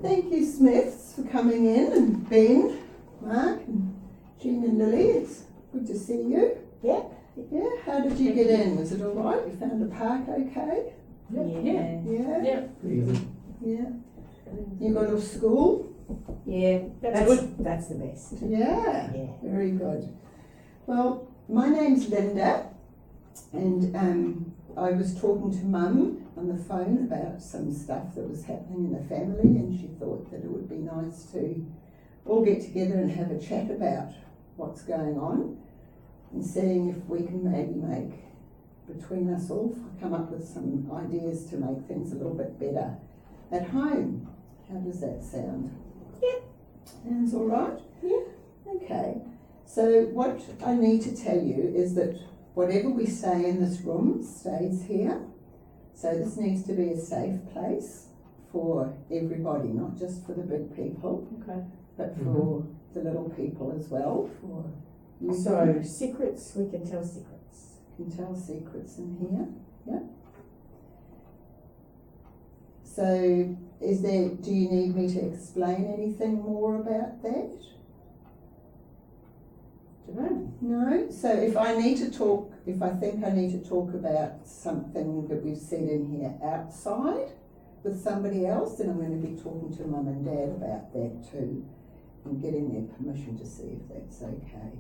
Thank you, Smiths, for coming in, and Ben, Mark, and Jean and Lily. It's good to see you. Yeah. Yeah, how did you get in? Was it all right? You found the park okay? Yeah. Yeah? Easy. Yeah. You got off school? Yeah, that's good. That's the best. Yeah. Yeah. Very good. Well, my name's Linda, and I was talking to Mum on the phone about some stuff that was happening in the family, and she thought that it would be nice to all get together and have a chat about what's going on and seeing if we can maybe make, between us all, come up with some ideas to make things a little bit better at home. How does that sound? Yeah. Sounds all right? Yeah. Okay. So what I need to tell you is that whatever we say in this room stays here. So this needs to be a safe place for everybody, not just for the big people, Okay. but for the little people as well. For you So secrets, we can tell secrets. can tell secrets in here. Yeah. So do you need me to explain anything more about that? Dunno. No? So if I think I need to talk about something that we've said in here outside with somebody else, then I'm going to be talking to Mum and Dad about that too and getting their permission to see if that's okay.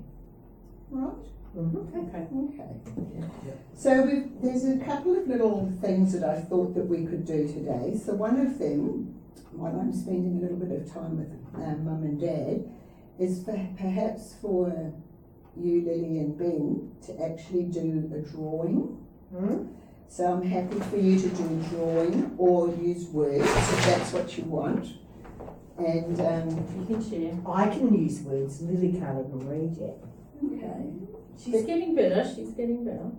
Right? Okay. Okay. So there's a couple of little things that I thought that we could do today. So one of them, while I'm spending a little bit of time with Mum and Dad, is perhaps for you, Lily and Ben, to actually do a drawing. So I'm happy for you to do a drawing or use words if that's what you want. And You can share. I can use words. Lily can't even read yet. okay. She's getting better, she's getting better.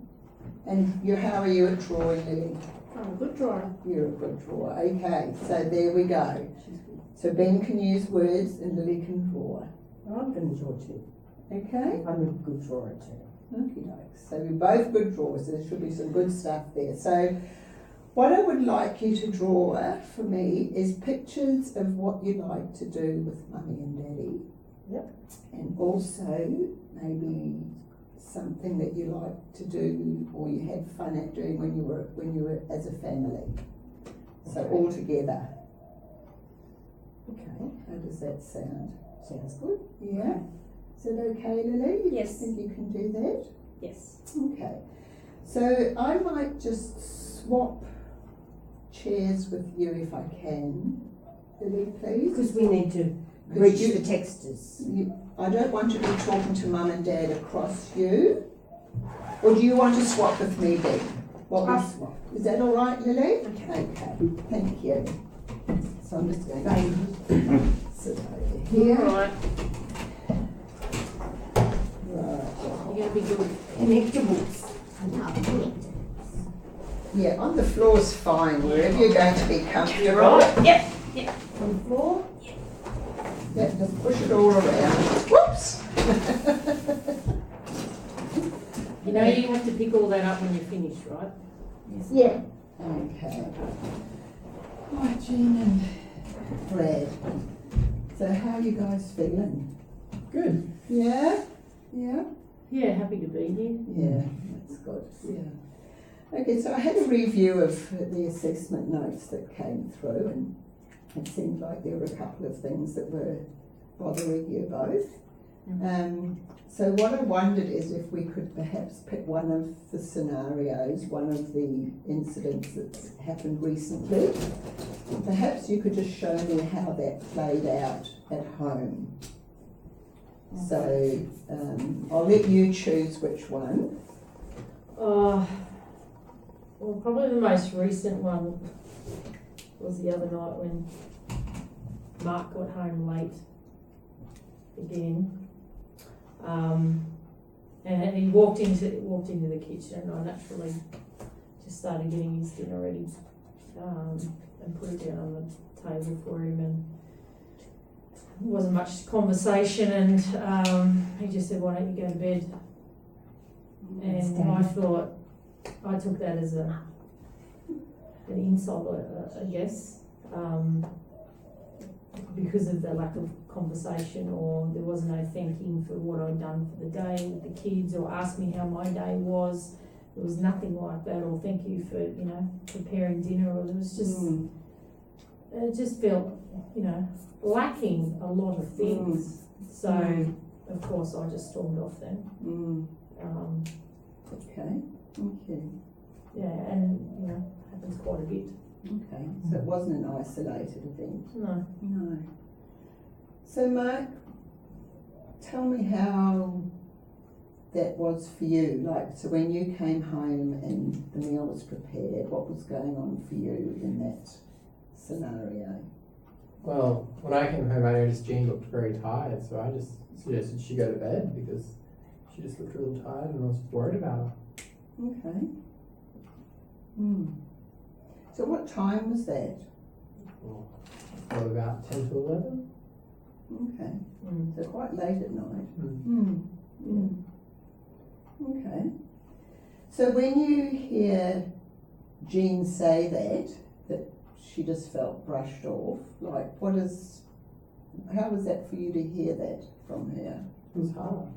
And how are you at drawing, Lily? I'm a good drawer. You're a good drawer. Okay, so there we go. She's good. So Ben can use words and Lily can draw. I'm going to draw too. Okay? I'm a good drawer too. Okie doke. So we're both good drawers, so there should be some good stuff there. So what I would like you to draw for me is pictures of what you like to do with Mummy and Daddy. Yep. And also maybe something that you like to do or you had fun at doing when you were as a family. So Okay. all together. Okay. How does that sound? Sounds good. Yeah? Is it okay, Lily? Yes. You think you can do that? Yes. Okay. So I might just swap chairs with you if I can. Lily, please. Because we need to Because reach you- the textures. I don't want to be talking to Mum and Dad across you. Or do you want to swap with me, Ben? What I'll was- swap. Is that all right, Lily? Okay. Okay, thank you. So I'm just going to Baby. sit over here. Alright, Right. you're going to be good. Connectables. Yeah, on the floor's fine, wherever you're going to be comfortable. You're right. Yep. On the floor. Yeah, just push it all around. Whoops! You know you have to pick all that up when you're finished, right? Yeah. Okay. Right, Jean and Brad. So how are you guys feeling? Good. Yeah? Yeah? Yeah, happy to be here. Yeah, that's good. Yeah. Okay, so I had a review of the assessment notes that came through, and it seemed like there were a couple of things that were bothering you both. So what I wondered is if we could perhaps pick one of the scenarios, one of the incidents that's happened recently. Perhaps you could just show me how that played out at home. So I'll let you choose which one. Well, probably the most recent one was the other night when Mark got home late again. And he walked into the kitchen, and I naturally just started getting his dinner ready, and put it down on the table for him, and there wasn't much conversation, and he just said, "Why don't you go to bed?" And I thought, I took that as an insult, I guess. because of the lack of conversation, or there was no thanking for what I'd done for the day with the kids, or ask me how my day was. There was nothing like that, or thank you for, you know, preparing dinner, or there was just, it just felt, you know, lacking a lot of things. So, of course, I just stormed off then. Okay, thank you. Yeah, and, you know, happens quite a bit. Okay, so it wasn't an isolated event? No. No. So Mark, tell me how that was for you. Like, so when you came home and the meal was prepared, what was going on for you in that scenario? Well, when I came home, I noticed Jean looked very tired, so I just suggested she go to bed because she just looked really tired and I was worried about her. Okay. So what time was that? Well, probably about 10 to 11. Okay. So quite late at night. Okay. So when you hear Jean say that she just felt brushed off, like how was that for you to hear that from her? It was hard.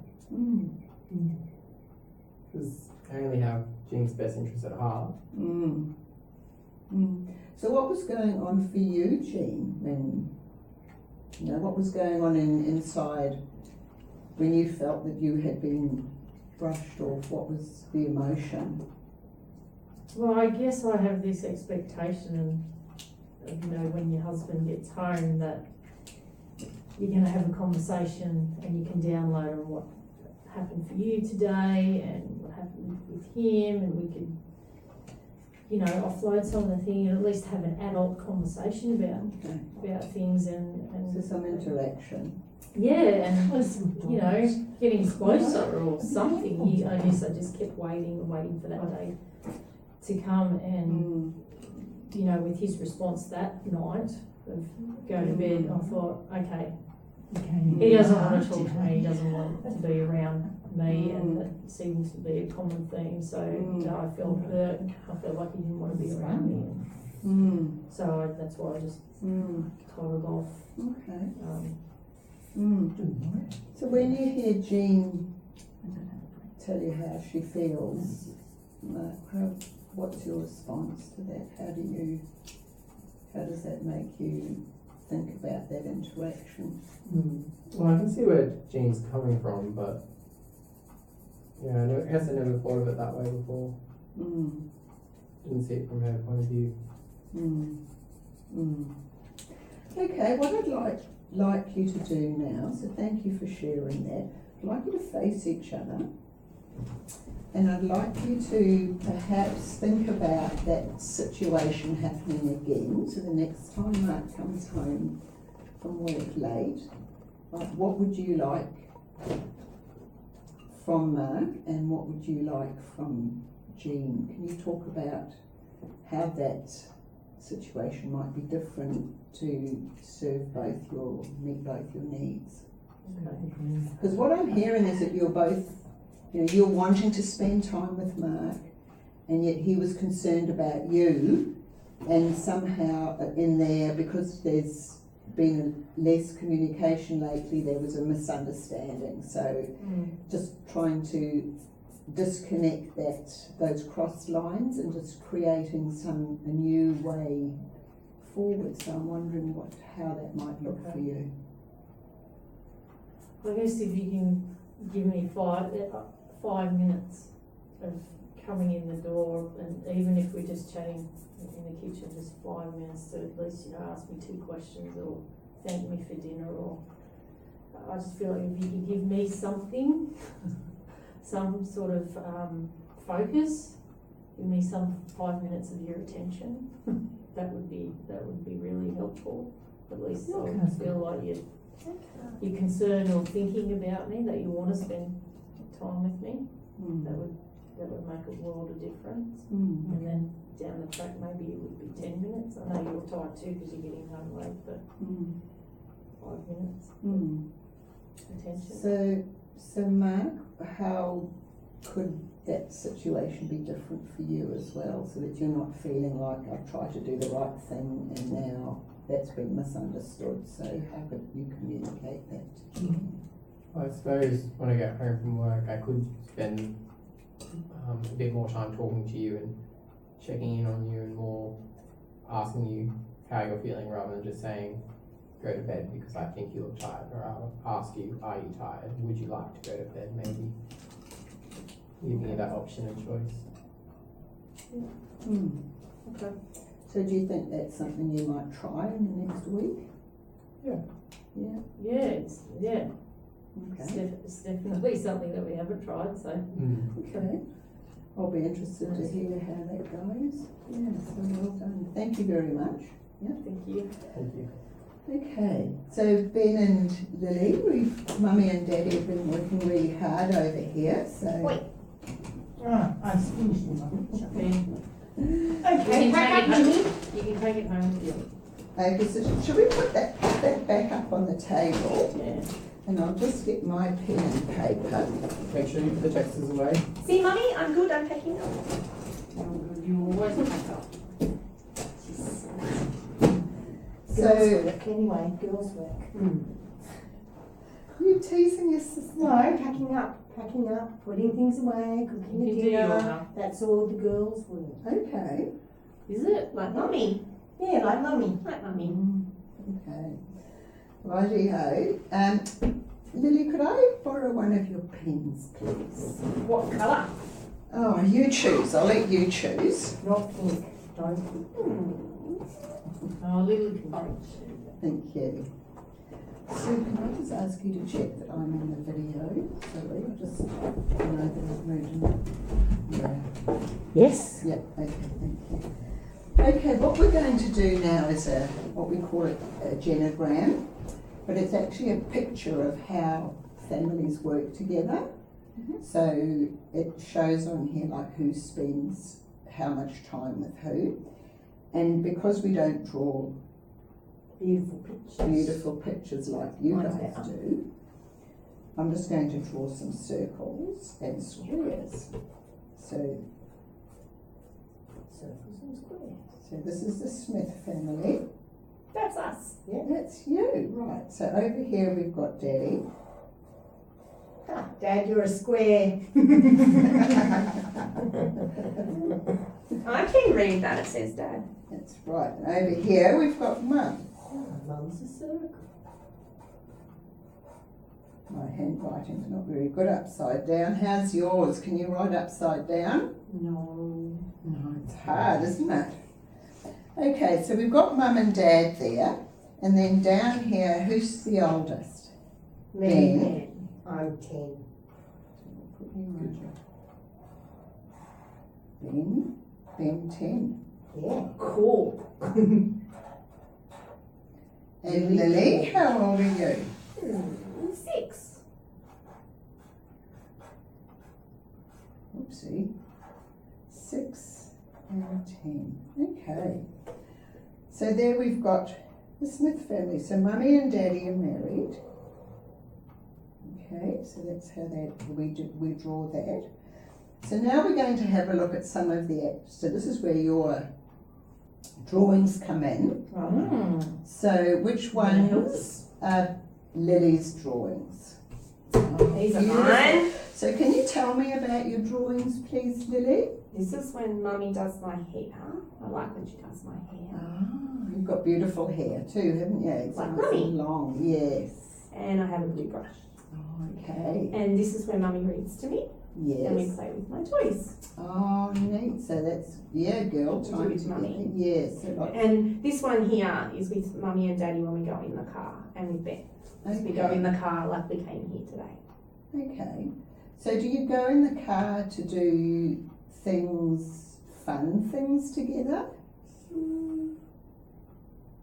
Because I only have Jean's best interests at heart. So what was going on for you, Jean, when, you know, what was going on inside when you felt that you had been brushed off? What was the emotion? Well, I guess I have this expectation of, you know, when your husband gets home, that you're going to have a conversation and you can download on what happened for you today and what happened with him, and we could, you know, offload some of the thing and at least have an adult conversation about things and So some interaction. Yeah, and you know, getting closer or something. I guess I just kept waiting for that day to come, and you know, with his response that night of go to bed, I thought, okay, he doesn't want to talk to me, he doesn't want to be around me, and that seems to be a common theme. So I felt hurt. I felt like he didn't want to be around me. So that's why I just toggled off. Okay. So when you hear Jean tell you how she feels, what's your response to that? How does that make you think about that interaction? Well, I can see where Jean's coming from, but yeah, I guess I never thought of it that way before. Didn't see it from her point of view. Okay, what I'd like you to do now, so thank you for sharing that. I'd like you to face each other, and I'd like you to perhaps think about that situation happening again. So the next time Mark comes home from work late, what would you like from Mark and what would you like from Jean? Can you talk about how that situation might be different to meet both your needs? Because what I'm hearing is that you're both, you know, you're wanting to spend time with Mark, and yet he was concerned about you, and somehow in there, because there's been less communication lately, there was a misunderstanding. So just trying to disconnect those cross lines and just creating a new way forward. So I'm wondering how that might look for you. I guess if you can give me 5 minutes of coming in the door, and even if we're just chatting in the kitchen, just 5 minutes to at least, you know, ask me 2 questions or thank me for dinner, or I just feel like if you can give me something, some sort of focus, give me some 5 minutes of your attention, that would be really helpful. At least I feel like you're concerned or thinking about me, that you want to spend time with me. That would make a world of difference. And then down the track, maybe it would be 10 minutes. I know you're tired too because you're getting home late, but 5 minutes attention. So Mark, how could that situation be different for you as well, so that you're not feeling like I've tried to do the right thing and now that's been misunderstood, so how could you communicate that to Jen? I suppose when I get home from work, I could spend a bit more time talking to you and checking in on you and more asking you how you're feeling rather than just saying go to bed because I think you look tired, or I'll ask you, are you tired? Would you like to go to bed? Maybe giving you that option and choice. Okay. So do you think that's something you might try in the next week? Yeah. Yeah. Yeah. Okay. It's definitely something that we haven't tried, so. Okay. I'll be interested to hear how that goes. Yeah, so well done. Thank you very much. Yeah. Thank you. Thank you. Okay, so Ben and Lily, Mummy and Daddy have been working really hard over here, so. Wait. I was finishing my picture. Ben, Okay, pack up, Mummy. you can take it home with you. Okay, so should we put that back up on the table? Yeah. And I'll just get my pen and paper. Make sure you put the texts away. See, Mummy, I'm good, I'm packing up. You always pack up. Girls So, work, anyway, girls work. you teasing your sister? No, packing up, putting things away, cooking the You can do your dinner. house. That's all the girls work. Okay. Is it? Like Mummy. Yeah, like Mummy. Like Mummy. Okay. Righty-ho. Lily, could I borrow one of your pens, please? What colour? Oh, you choose. I'll let you choose. Not pink. Don't pink. Oh, Lily can drink. Thank you. So can I just ask you to check that I'm in the video? Sorry, I just know that I've moved. Yeah. Yes. Yep, okay, thank you. Okay, what we're going to do now is what we call a genogram, but it's actually a picture of how families work together. So it shows on here like who spends how much time with who. And because we don't draw beautiful pictures like you Mine's guys better. do, I'm just going to draw some circles and squares. So Circles and squares. So this is the Smith family. That's us. Yeah, that's you, right. So over here we've got Daddy. Ah, Dad, you're a square. I can read that, it says Dad. That's right. And over here we've got Mum. Mum's a circle. My handwriting's not very good upside down. How's yours? Can you write upside down? No. No, it's hard, isn't it? Okay, so we've got Mum and Dad there. And then down here, who's the oldest? Me. I'm 10. Ben 10. Yeah. Cool. And Lily, how old are you? 6. Oopsie. 6 and 10. Okay. So there we've got the Smith family. So Mummy and Daddy are married. Okay, so that's how we draw that. So now we're going to have a look at some of the, so this is where your drawings come in. So which ones are Lily's drawings? These are Beautiful. mine. So can you tell me about your drawings, please, Lily? This is when Mummy does my hair. I like when she does my hair. Ah, you've got beautiful hair too, haven't you? It's Like nice Mummy. and long, yes. And I have a blue brush. Oh, okay. And this is where Mummy reads to me. And we Yes. play with my toys. Oh, neat. So that's, yeah, girl We do time it, together. Mummy. Yes. So like, And this one here is with Mummy and Daddy when we go in the car, and with Ben. As we go in the car like we came here today. Okay. So do you go in the car to do things, fun things together?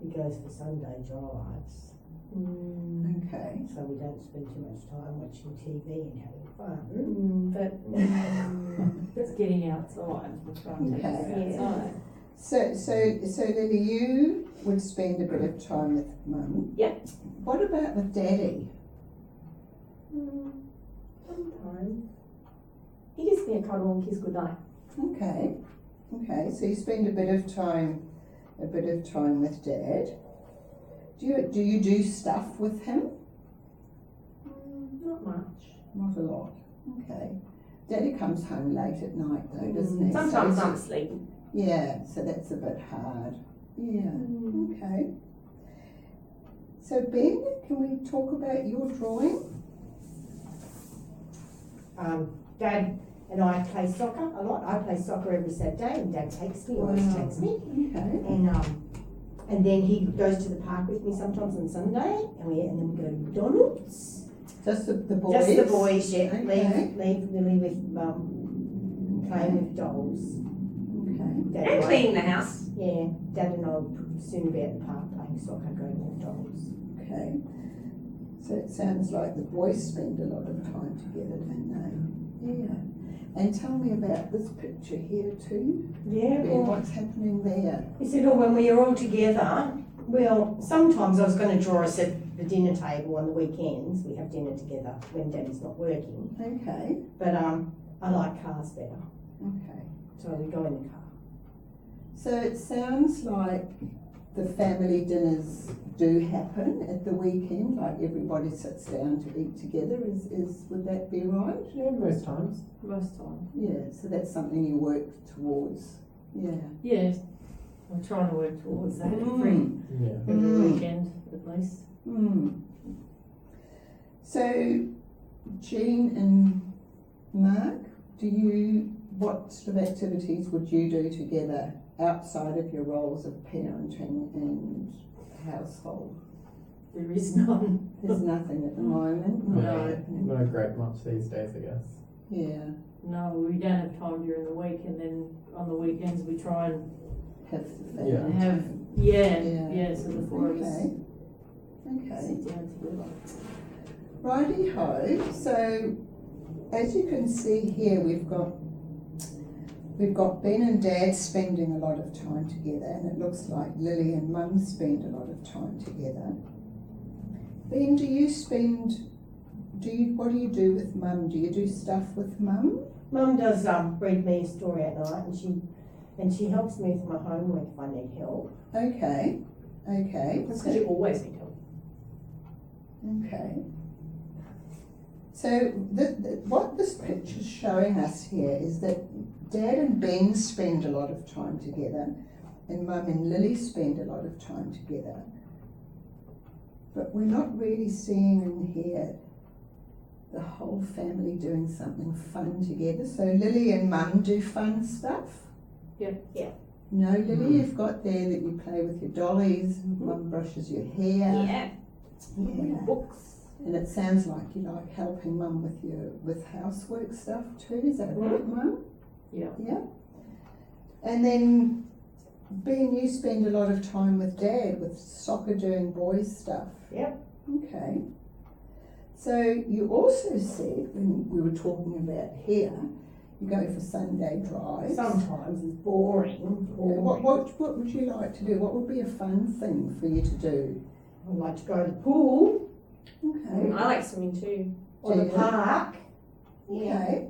He goes for Sunday drives, Okay. so we don't spend too much time watching TV and having fun. But It's getting outside. We're trying to take Okay. it outside. So Lily, you would spend a bit of time with Mum. Yep. What about with Daddy? sometimes he gives me a cuddle and kiss goodnight. Okay. Okay. So you spend a bit of time with Dad. Do you do stuff with him? Not much. Not a lot. Okay. Daddy comes home late at night though, doesn't he? Sometimes So I'm it's- sleeping. Yeah, so that's a bit hard. Yeah. Okay. So Ben, can we talk about your drawing? Dad and I play soccer a lot. I play soccer every Saturday, and Dad takes me, always takes me. Okay. And then he goes to the park with me sometimes on Sunday, and then we go to McDonald's. Just the boys? Just the boys, yeah. Okay. Leave Lily with Mum, playing with dolls. Okay. Dad And I- cleaning the house. Yeah, Dad and I will soon be at the park playing soccer, going with dolls. Okay. So it sounds like the boys spend a lot of time together, don't they? Yeah. And tell me about this picture here too. Yeah, Ben, what's happening there? he said, oh, when we are all together, well, sometimes I was going to draw us at the dinner table on the weekends. We have dinner together when Daddy's not working. Okay. But I like cars better, Okay. so we go in the car. So it sounds like the family dinners do happen at the weekend, like everybody sits down to eat together, would that be right? Yeah, most times. Most time. Yeah, so that's something you work towards, yeah. Yes. I'm trying to work towards that Yeah. every weekend at least. So, Jean and Mark, what sort of activities would you do together outside of your roles of parenting and household? There is none. There's nothing at the moment? No, not a great much these days, I guess. Yeah, No, we don't have time during the week, and then on the weekends we try and have the family Yeah. have, time. yeah, so the four of us Okay. Okay. sit down together. Righty-ho, so as you can see here, we've got Ben and Dad spending a lot of time together, and it looks like Lily and Mum spend a lot of time together. Ben, what do you do with Mum? Do you do stuff with Mum? Mum does read me a story at night, and she helps me with my homework if I need help. Okay, That's because you always need help. okay. So what this picture's showing us here is that Dad and Ben spend a lot of time together, and Mum and Lily spend a lot of time together. But we're not really seeing in here the whole family doing something fun together. So Lily and Mum do fun stuff. Yeah. Yeah. No, Lily, you've got there that you play with your dollies, Mum brushes your hair. Yeah. Books. And it sounds like you like helping Mum with housework stuff too. Is that right, Mum? Yeah. Yeah. And then, Ben, you spend a lot of time with Dad with soccer, doing boys stuff. Yep. Okay. So you also said when we were talking about here, you go for Sunday drives. Sometimes it's boring. What would you like to do? What would be a fun thing for you to do? I like to go to the pool Okay. I like swimming too. or the Do you? park. Okay.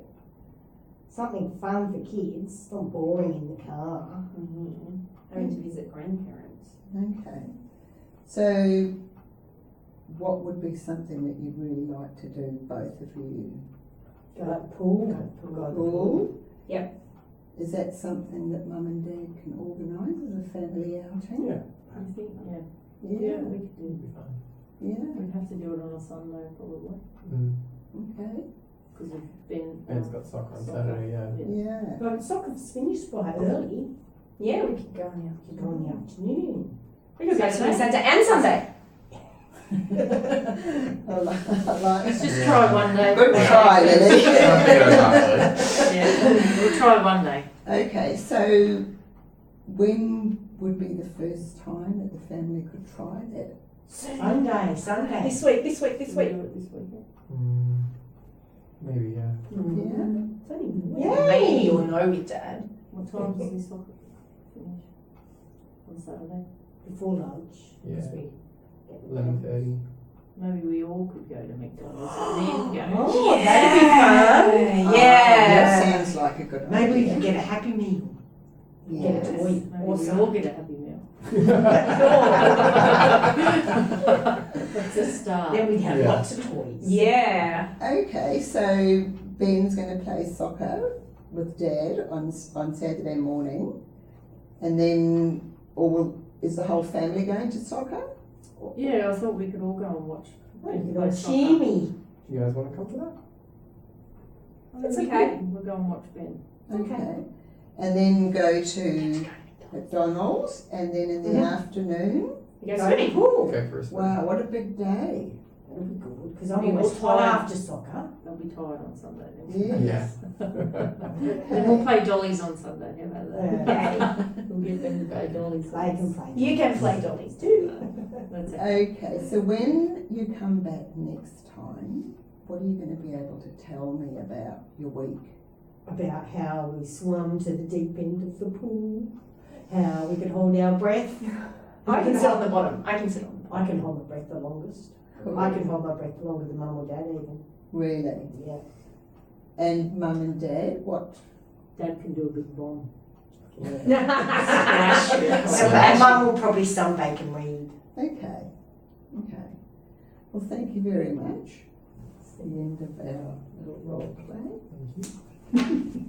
Something fun for kids, not boring in the car. Having to visit grandparents. Okay. So, what would be something that you'd really like to do, both of you? Go to the pool. Go to the pool. Pool? Yep. Is that something that Mum and Dad can organise as a family outing? Yeah. I think, yeah. Yeah. Yeah, we could do. It'd be fun. Yeah. We'd have to do it on a Sunday probably, Okay. because we've been. Ben's got soccer on Saturday, yeah. Yeah. But soccer's finished quite early. Yeah, we could go in You go in the afternoon. We could go swimming Saturday and Sunday. I like Let's just try one day. Good try, Lily. Yeah, we'll try one day. Okay, so when would be the first time that the family could try that? Sunday. This week. We'll do it this weekend. Maybe, yeah. Yeah. Maybe you'll know with Dad. What time does this soccer finish? On Saturday? Before lunch. Yeah. This week. 11:30. Maybe we all could go to McDonald's and then go. Oh, that'd be fun. That sounds like a good Maybe we idea. can get a Happy Meal. Yes. Get a toy. Maybe we all get a Happy Meal. It's a start. Then we'd have Yeah. lots of toys. Yeah. Okay, so Ben's going to play soccer with Dad on Saturday morning, and then, is the whole family going to soccer? Yeah, I thought we could all go and watch. You've got Jimmy. Do you guys want to come to that? It's okay. We'll go and watch Ben. Okay. And then go to McDonald's, and then in the afternoon, You go Go to the swimming. pool. Go for a swim. wow, what a big day. That'll be good, because I'm Be always all tired tired. after soccer. They'll be tired on Sunday. Then. Yes. Then we'll play dollies on Sunday. How about that? Yay. We'll get them to play dollies. They can play. You can play dollies too. That's okay. Okay, so when you come back next time, what are you going to be able to tell me about your week? About how we swum to the deep end of the pool, how we could hold our breath. I can sit on the bottom. I can sit on the bottom. I can hold my breath the longest. Cool. I can hold my breath longer than Mum or Dad even. Really? Yeah. And Mum and Dad, what? Dad can do a big bomb. And Mum will probably sunbake and read. Okay. Okay. Well, thank you very much. It's the end of our little role play. Thank you.